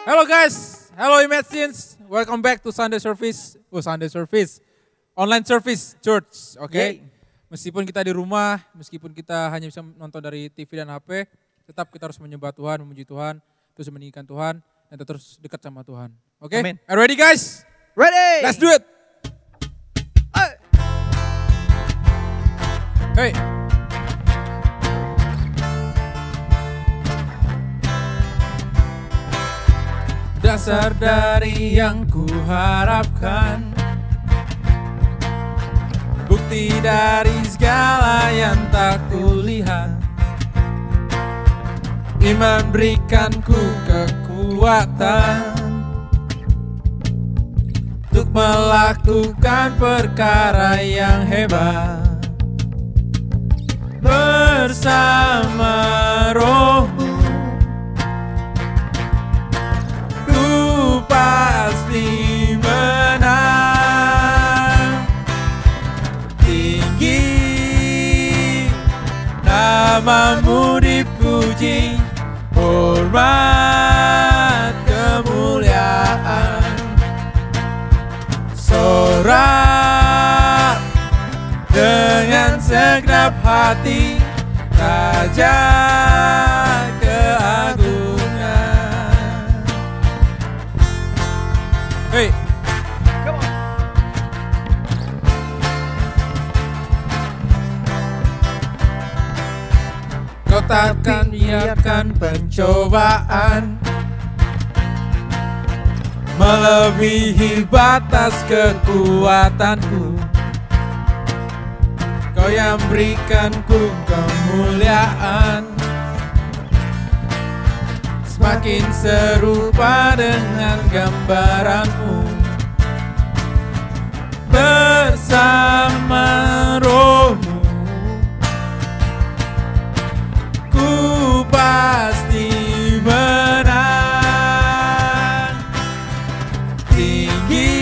Hello guys, hello Imagines, welcome back to Sunday Service. Sunday Service, online service church, oke? Meskipun kita di rumah, meskipun kita hanya bisa nonton dari TV dan HP, tetap kita harus menyembah Tuhan, memuji Tuhan, terus meninggikan Tuhan, dan terus dekat sama Tuhan. Oke? Amin. Are you ready guys? Ready! Let's do it! Hey! Dasar dari yang kuharapkan, bukti dari segala yang tak kulihat. Iman berikanku kekuatan untuk melakukan perkara yang hebat. Bersama Roh-Mu ku pasti menang. Tinggi nama-Mu dipuji, hormat kemuliaan. Sorak dengan segenap hati, Raja keagungan. Hey, Come on. Kau takkan biarkan pencobaan melebihi batas kekuatanku. Kau yang berikanku kemuliaan, semakin serupa dengan gambaran-Mu. Bersama Roh-Mu ku pasti menang. Tinggi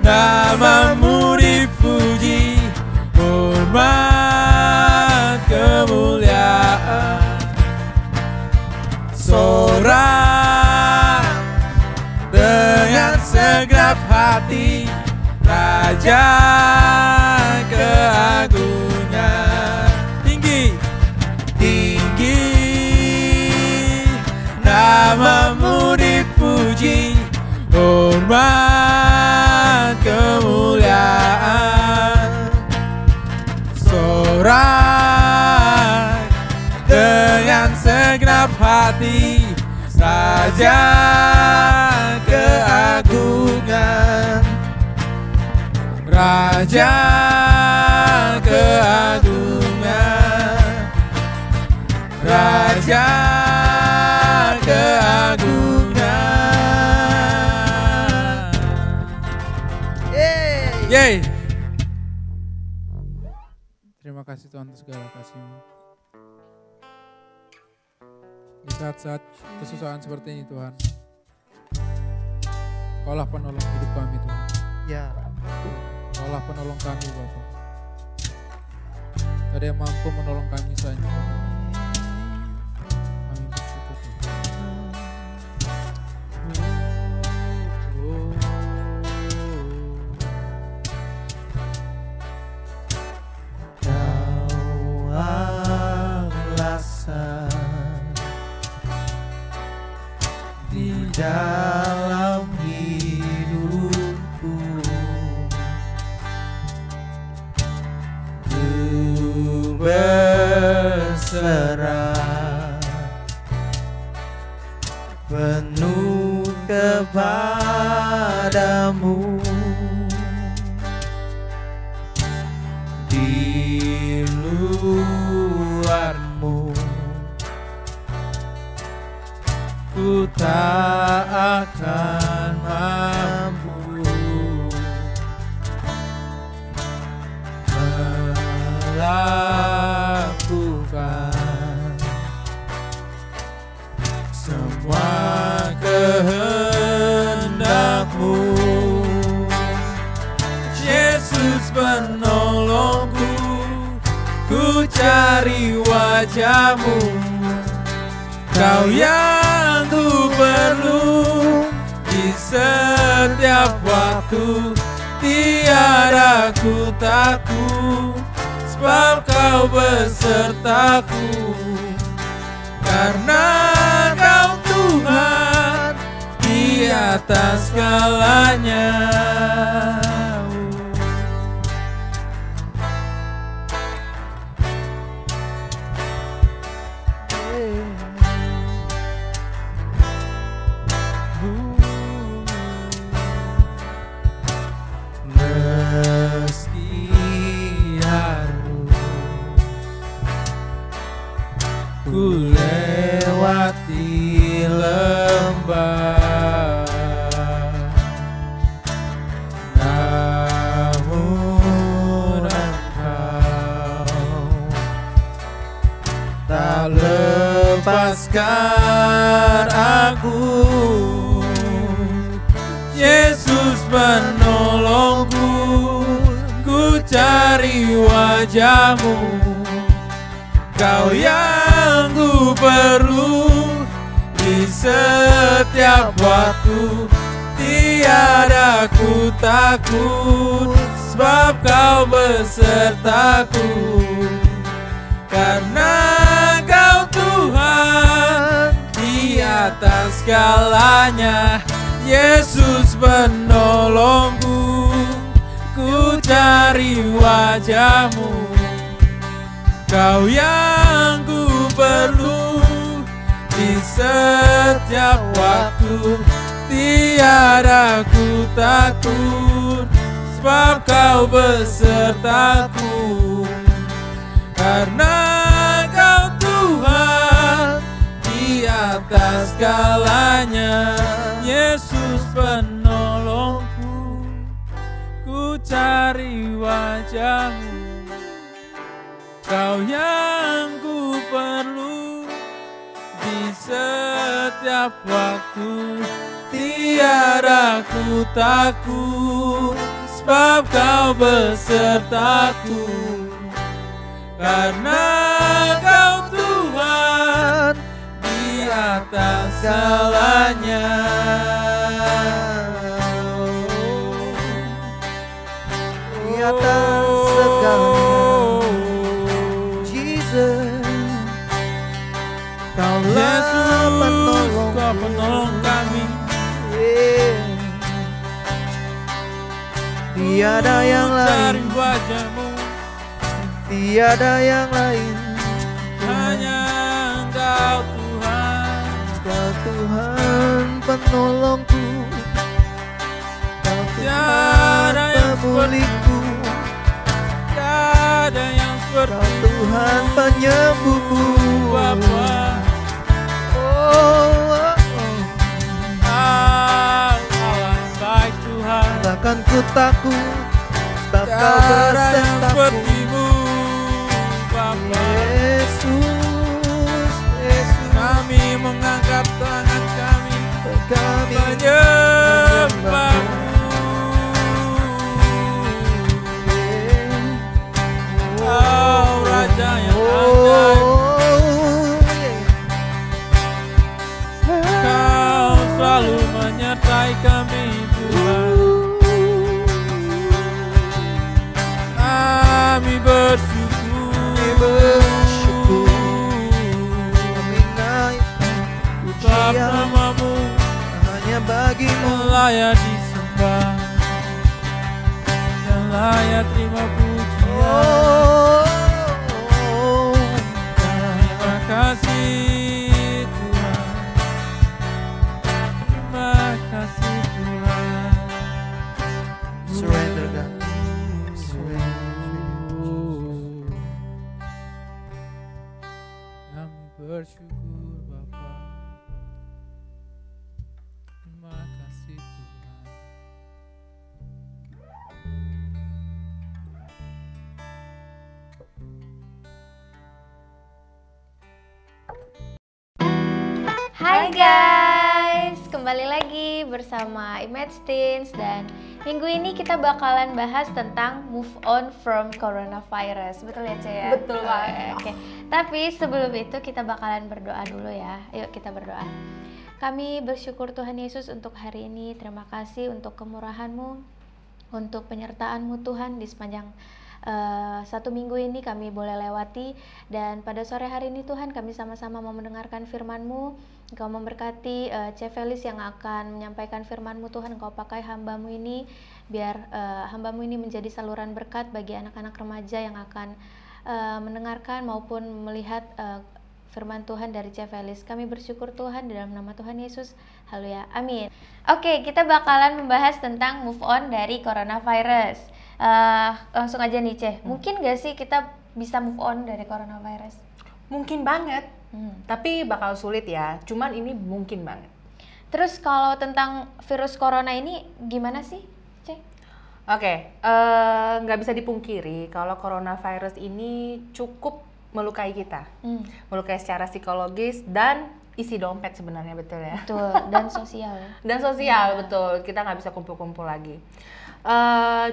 nama-Mu dipuji, hormat kemuliaan. Sorak dengan segenap hati, Raja keagungan. Tinggi, tinggi nama-Mu dipuji, hormat kemuliaan. Sorak dengan segenap hati, Raja keagungan. Raja keagungan. Raja keagungan. Yeay. Terima kasih Tuhan untuk segala kasih-Mu. Di saat-saat kesusahan seperti ini Tuhan, Kaulah penolong hidup kami Tuhan. Ya. Kaulah penolong kami Bapa. Tidak ada yang mampu menolong kami selain Tuhan. Kami bersyukur Tuhan. Kau alasan di dalam hidupku, ku berserah penuh kepadamu. Di luar-Mu ku tak akan mampu melakukan semua kehendak-Mu. Yesus penolongku, ku cari wajah-Mu. Kau yang ku perlu di setiap waktu. Tiada ku takut, sebab kau besertaku. Karena kau Tuhan di atas segalanya. Meski harus ku lewati lembah, namun Engkau tak lepaskan aku. Yesus menolongku, ku cari wajah-Mu. Kau yang ku perlu di setiap waktu. Tiada ku takut, sebab kau besertaku. Karena kau Tuhan di atas segalanya. Yesus penolongku, ku cari wajah-Mu. Kau yang ku perlu di setiap waktu. Tiada ku takut, sebab kau besertaku. Karena kau Tuhan di atas segalanya. Yesus penolongku, ku cari wajah-Mu. Kau yang ku perlu di setiap waktu. Tiada ku takut, sebab kau besertaku. Karena kau Tuhan di atas segalanya. Di atas segalanya, Jesus. Kaulah penolong, Kau penolong kami. Tiada yang lain, Cari wajah-Mu, tiada yang lain. hanya Engkau Tuhan. Kau Tuhan penolongku, Kau Tiada Tuhan yang pemulihku, Tiada yang Kau seperti Tuhan penyembuhku. Bapa. Allah baik Tuhan. Takkan ku takut, sebab kau Tiada yang besertaku. seperti-Mu Bapa. Yesus, Yesus, Kami mengangkat tangan kami kami menyembah-Mu. Oh Raja yang ajaib, Kau selalu menyertai kami Tuhan. Kami bersyukur, kami naik Bapa pujian nama-Mu hanya bagimu. yang layak disembah, yang layak terima pujian. Terima kasih Tuhan, terima kasih Tuhan. Surrender, God. Surrender. Kami bersyukur Bapa, terima kasih Tuhan. Hai guys, kembali lagi bersama Image Teens dan Minggu ini kita bakalan bahas tentang move on from coronavirus. Betul ya, Ce ya? Betul banget. Oke. Tapi sebelum itu kita bakalan berdoa dulu ya. Yuk kita berdoa. Kami bersyukur Tuhan Yesus untuk hari ini. Terima kasih untuk kemurahan-Mu, untuk penyertaan-Mu Tuhan di sepanjang satu minggu ini kami boleh lewati. Dan pada sore hari ini Tuhan, kami sama-sama mau mendengarkan firman-Mu. Engkau memberkati Cek Felis yang akan menyampaikan firman-Mu Tuhan. Engkau pakai hamba-Mu ini biar hamba-Mu ini menjadi saluran berkat bagi anak-anak remaja yang akan mendengarkan maupun melihat firman Tuhan dari Cek Felis. Kami bersyukur Tuhan di dalam nama Tuhan Yesus. Haleluya. Amin. Oke, kita bakalan membahas tentang move on dari coronavirus. Langsung aja nih, Ceh. Mungkin gak sih kita bisa move on dari coronavirus? Mungkin banget, tapi bakal sulit ya. Cuman ini mungkin banget. Terus kalau tentang virus corona ini gimana sih, Ceh? Oke, nggak bisa dipungkiri kalau coronavirus ini cukup melukai kita. Melukai secara psikologis dan isi dompet sebenarnya, betul ya? Betul, dan sosial ya. Dan sosial, betul. Kita nggak bisa kumpul-kumpul lagi.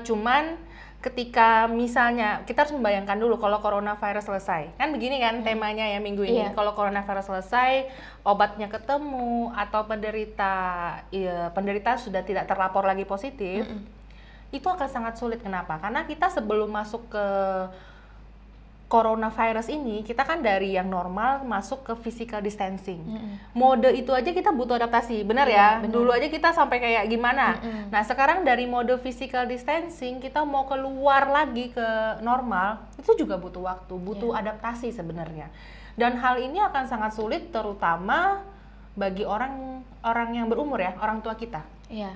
Cuman ketika misalnya kita harus membayangkan dulu kalau coronavirus selesai, kan begini kan temanya ya minggu ini. Iya. Kalau coronavirus selesai, obatnya ketemu atau penderita sudah tidak terlapor lagi positif, itu akan sangat sulit. Kenapa? Karena kita sebelum masuk ke coronavirus ini, kita kan dari yang normal masuk ke physical distancing. Mode itu aja kita butuh adaptasi, benar ya? benar. Dulu aja kita sampai kayak gimana. Nah, sekarang dari mode physical distancing, kita mau keluar lagi ke normal, itu juga butuh waktu, butuh adaptasi sebenarnya. Dan hal ini akan sangat sulit terutama bagi orang yang berumur ya, orang tua kita. Iya.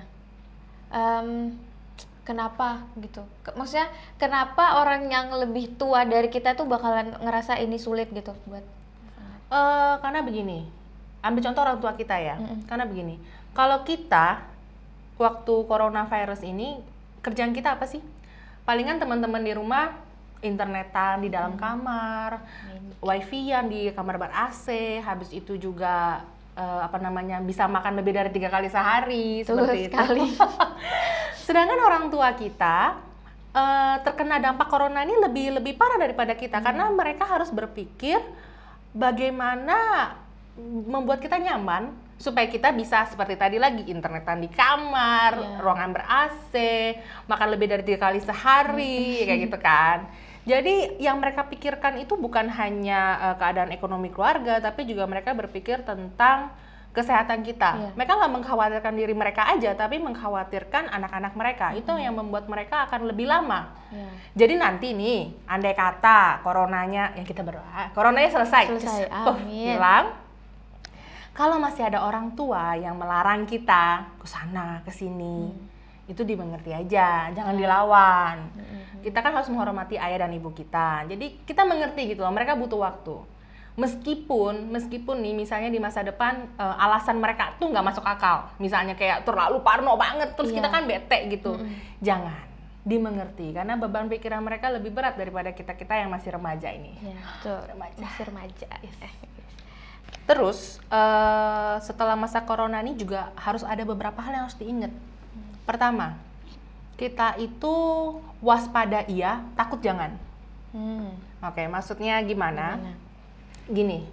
Kenapa gitu? Maksudnya kenapa orang yang lebih tua dari kita tuh bakalan ngerasa ini sulit gitu buat? Karena begini, ambil contoh orang tua kita ya. Karena begini, kalau kita waktu coronavirus ini kerjaan kita apa sih? Palingan teman-teman di rumah internetan di dalam kamar, wifi-an di kamar ber-AC, habis itu juga bisa makan lebih dari 3 kali sehari, seperti sekali. itu. Sedangkan orang tua kita terkena dampak corona ini lebih parah daripada kita karena mereka harus berpikir bagaimana membuat kita nyaman supaya kita bisa seperti tadi lagi internetan di kamar, ruangan ber-AC, makan lebih dari 3 kali sehari, kayak gitu kan. Jadi yang mereka pikirkan itu bukan hanya keadaan ekonomi keluarga, tapi juga mereka berpikir tentang kesehatan kita. Mereka nggak mengkhawatirkan diri mereka aja, tapi mengkhawatirkan anak-anak mereka. Itu yang membuat mereka akan lebih lama. Jadi nanti nih, andai kata coronanya, yang kita berdoa, coronanya selesai. Hilang. Kalau masih ada orang tua yang melarang kita ke sana, ke sini, itu dimengerti aja, jangan dilawan. Kita kan harus menghormati ayah dan ibu kita. Jadi kita mengerti gitu loh, mereka butuh waktu. Meskipun nih misalnya di masa depan alasan mereka tuh nggak masuk akal, misalnya kayak terlalu parno banget, terus kita kan bete gitu. Jangan, dimengerti karena beban pikiran mereka lebih berat daripada kita yang masih remaja ini. Iya, betul. Masih remaja. Terus setelah masa corona ini juga harus ada beberapa hal yang harus diingat. Pertama, kita itu waspada iya, takut jangan. Oke, maksudnya gimana? Gini,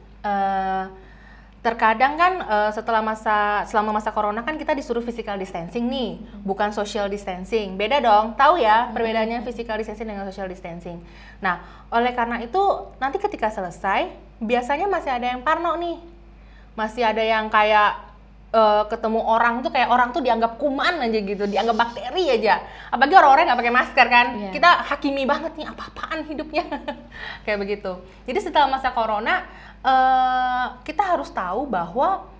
terkadang kan selama masa corona kan kita disuruh physical distancing nih, bukan social distancing. Beda dong, tahu ya perbedaannya physical distancing dengan social distancing. Nah, oleh karena itu nanti ketika selesai, biasanya masih ada yang parno nih. Masih ada yang kayak ketemu orang tuh kayak orang tuh dianggap kuman aja gitu, dianggap bakteri aja. Apalagi orang-orang nggak pakai masker kan, kita hakimi banget nih apa-apaan hidupnya, kayak begitu. Jadi setelah masa corona, kita harus tahu bahwa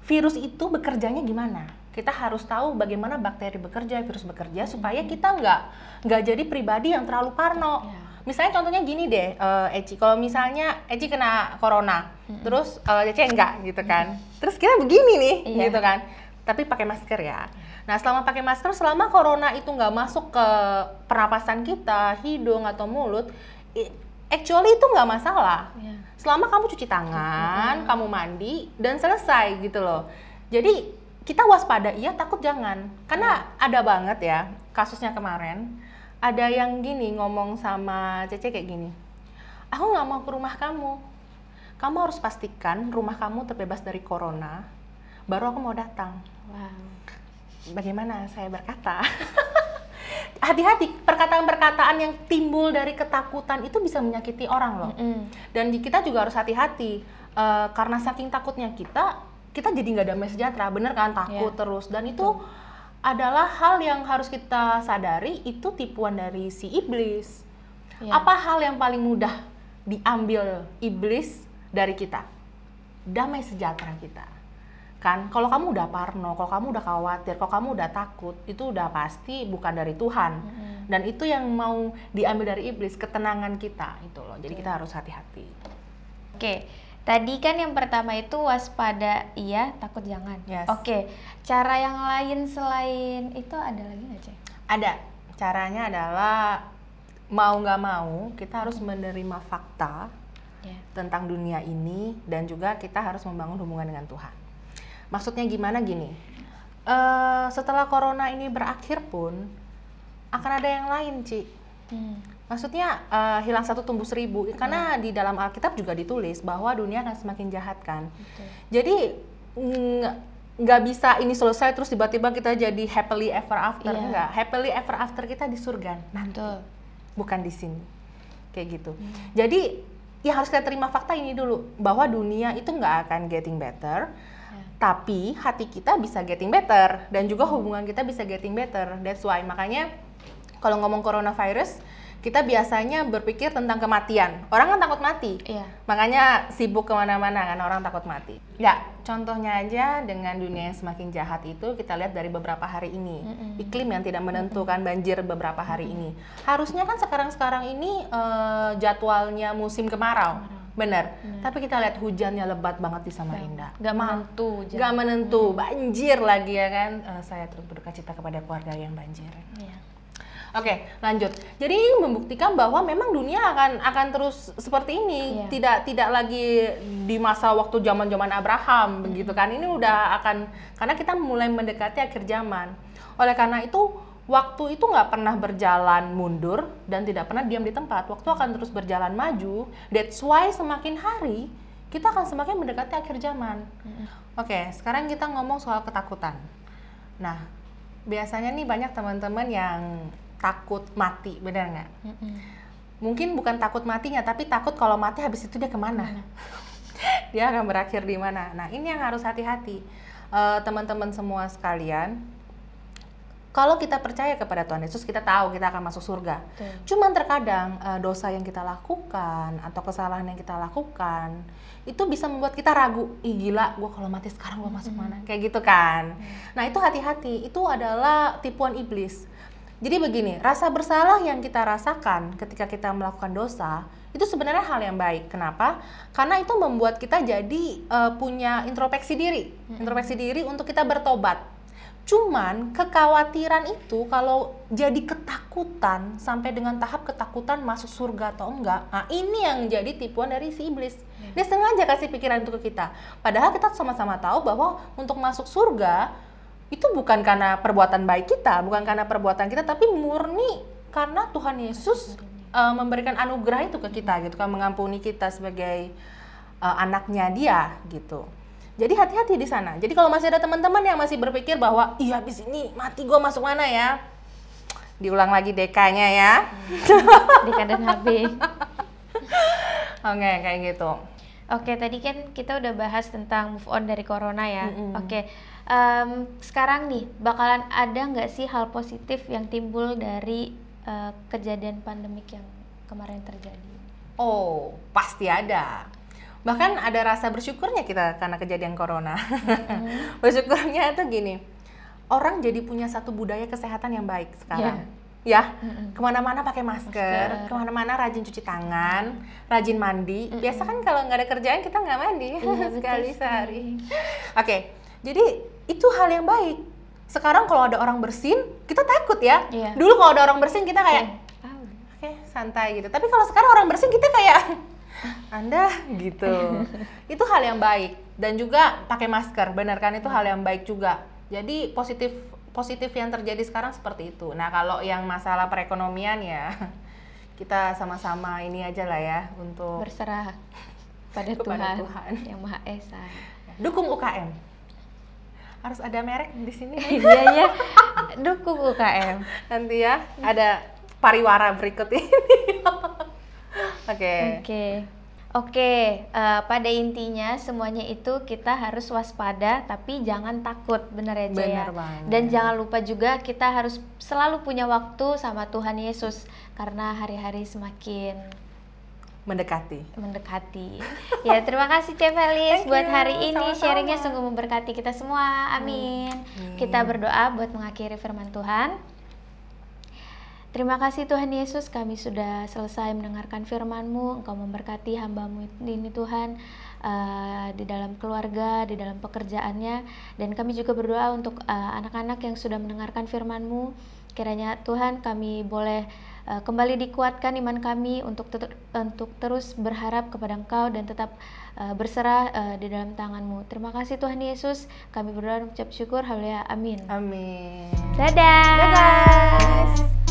virus itu bekerjanya gimana. Kita harus tahu bagaimana bakteri bekerja, virus bekerja supaya kita nggak jadi pribadi yang terlalu parno. Misalnya contohnya gini deh, Eci, kalau misalnya Eci kena corona, terus Eci enggak gitu kan, terus kita begini nih, gitu kan, tapi pakai masker ya. Nah selama pakai masker, selama corona itu nggak masuk ke pernapasan kita, hidung atau mulut, actually itu nggak masalah. Selama kamu cuci tangan, kamu mandi, dan selesai gitu loh. Jadi kita waspada iya, takut jangan. Karena ada banget ya kasusnya kemarin, ada yang gini ngomong sama Cece kayak gini, aku nggak mau ke rumah kamu harus pastikan rumah kamu terbebas dari corona, baru aku mau datang. Wow. Bagaimana saya berkata? Hati-hati, perkataan-perkataan yang timbul dari ketakutan itu bisa menyakiti orang loh. Dan kita juga harus hati-hati, karena saking takutnya kita jadi nggak damai sejahtera, bener kan? Takut terus, dan itu adalah hal yang harus kita sadari, itu tipuan dari si iblis. Apa hal yang paling mudah diambil iblis dari kita? Damai sejahtera kita. Kan, kalau kamu udah parno, kalau kamu udah khawatir, kalau kamu udah takut, itu udah pasti bukan dari Tuhan. Dan itu yang mau diambil dari iblis, ketenangan kita itu loh. Jadi kita harus hati-hati. Oke, tadi kan yang pertama itu waspada iya, takut jangan. Yes. Oke, cara yang lain selain itu ada lagi nggak, Cek? Ada. Caranya adalah mau nggak mau kita harus menerima fakta tentang dunia ini, dan juga kita harus membangun hubungan dengan Tuhan. Maksudnya gimana gini, setelah corona ini berakhir pun akan ada yang lain, Ci. Maksudnya hilang satu tumbuh seribu, karena di dalam Alkitab juga ditulis bahwa dunia akan semakin jahat kan. Jadi nggak bisa ini selesai terus tiba-tiba kita jadi happily ever after. Enggak, happily ever after kita di surga nanti, bukan di sini, kayak gitu. Jadi ya harus kita terima fakta ini dulu, bahwa dunia itu nggak akan getting better, tapi hati kita bisa getting better, dan juga hubungan kita bisa getting better. That's why, makanya kalau ngomong coronavirus, kita biasanya berpikir tentang kematian. Orang kan takut mati, makanya sibuk kemana-mana kan, orang takut mati. Ya, contohnya aja dengan dunia yang semakin jahat itu, kita lihat dari beberapa hari ini. Iklim yang tidak menentukan, banjir beberapa hari ini. Harusnya kan sekarang-sekarang ini jadwalnya musim kemarau. Bener. Tapi kita lihat hujannya lebat banget di Samarinda. Gak menentu. Gak menentu, banjir lagi ya kan. Saya terus berduka cita kepada keluarga yang banjir. Oke, lanjut. Jadi ini membuktikan bahwa memang dunia akan terus seperti ini. Tidak lagi di masa waktu zaman-zaman Abraham begitu kan. Ini udah akan, karena kita mulai mendekati akhir zaman. Oleh karena itu, waktu itu nggak pernah berjalan mundur dan tidak pernah diam di tempat. Waktu akan terus berjalan maju. That's why semakin hari kita akan semakin mendekati akhir zaman. Oke, sekarang kita ngomong soal ketakutan. Nah, biasanya nih banyak teman-teman yang takut mati, benar nggak? Mungkin bukan takut matinya, tapi takut kalau mati habis itu dia kemana? Dia akan berakhir di mana? Nah, ini yang harus hati-hati. Teman-teman semua sekalian, kalau kita percaya kepada Tuhan Yesus, kita tahu kita akan masuk surga. Cuman terkadang dosa yang kita lakukan atau kesalahan yang kita lakukan itu bisa membuat kita ragu. Ih gila, gue kalau mati sekarang gue masuk mana? Kayak gitu kan. Nah itu hati-hati, itu adalah tipuan iblis. Jadi begini, rasa bersalah yang kita rasakan ketika kita melakukan dosa itu sebenarnya hal yang baik. Kenapa? Karena itu membuat kita jadi punya introspeksi diri untuk kita bertobat. Cuman kekhawatiran itu kalau jadi ketakutan sampai dengan tahap ketakutan masuk surga atau enggak, nah ini yang jadi tipuan dari si iblis. Dia sengaja kasih pikiran itu ke kita. Padahal kita sama-sama tahu bahwa untuk masuk surga itu bukan karena perbuatan baik kita, bukan karena perbuatan kita, tapi murni karena Tuhan Yesus memberikan anugerah itu ke kita, gitu kan, mengampuni kita sebagai anaknya Dia, gitu. Jadi hati-hati di sana. Jadi kalau masih ada teman-teman yang masih berpikir bahwa iya habis ini mati gue masuk mana ya, diulang lagi DK-nya ya. DK dan HB. Oke, kayak gitu. Oke, tadi kan kita udah bahas tentang move on dari corona ya. Oke. Sekarang nih, bakalan ada nggak sih hal positif yang timbul dari kejadian pandemik yang kemarin terjadi? Oh, pasti ada. Bahkan ada rasa bersyukurnya kita karena kejadian corona. Bersyukurnya itu gini, orang jadi punya satu budaya kesehatan yang baik sekarang. Kemana-mana pakai masker, kemana-mana rajin cuci tangan, rajin mandi. Biasa kan kalau nggak ada kerjaan kita nggak mandi sekali sehari. Oke, jadi itu hal yang baik. Sekarang kalau ada orang bersin, kita takut ya. Dulu kalau ada orang bersin kita kayak, oke, santai gitu. Tapi kalau sekarang orang bersin kita kayak, Anda gitu. Itu hal yang baik. Dan juga pakai masker, benar kan? Itu hal yang baik juga. Jadi positif yang terjadi sekarang seperti itu. Nah, kalau yang masalah perekonomian ya kita sama-sama ini aja lah ya untuk Berserah pada kepada Tuhan, Tuhan. yang Maha Esa. Dukung UKM. Harus ada merek di sini. Iya ya, dukung UKM. Nanti ya ada pariwara berikut ini. Oke. Oke, pada intinya semuanya itu kita harus waspada, tapi jangan takut, bener ya Jaya. Bener banget. Dan jangan lupa juga kita harus selalu punya waktu sama Tuhan Yesus, karena hari-hari semakin Mendekati. Ya, terima kasih Chef Felis Thank buat you, hari ini, sama-sama. sharingnya sungguh memberkati kita semua, amin. Kita berdoa buat mengakhiri firman Tuhan. Terima kasih Tuhan Yesus, kami sudah selesai mendengarkan firman-Mu. Engkau memberkati hamba-Mu ini Tuhan, di dalam keluarga, di dalam pekerjaannya. Dan kami juga berdoa untuk anak-anak yang sudah mendengarkan firman-Mu. Kiranya Tuhan kami boleh kembali dikuatkan iman kami untuk terus berharap kepada Engkau dan tetap berserah di dalam tangan-Mu. Terima kasih Tuhan Yesus, kami berdoa dan mengucap syukur, haleluya, amin. Amin. Dadah. Dadah.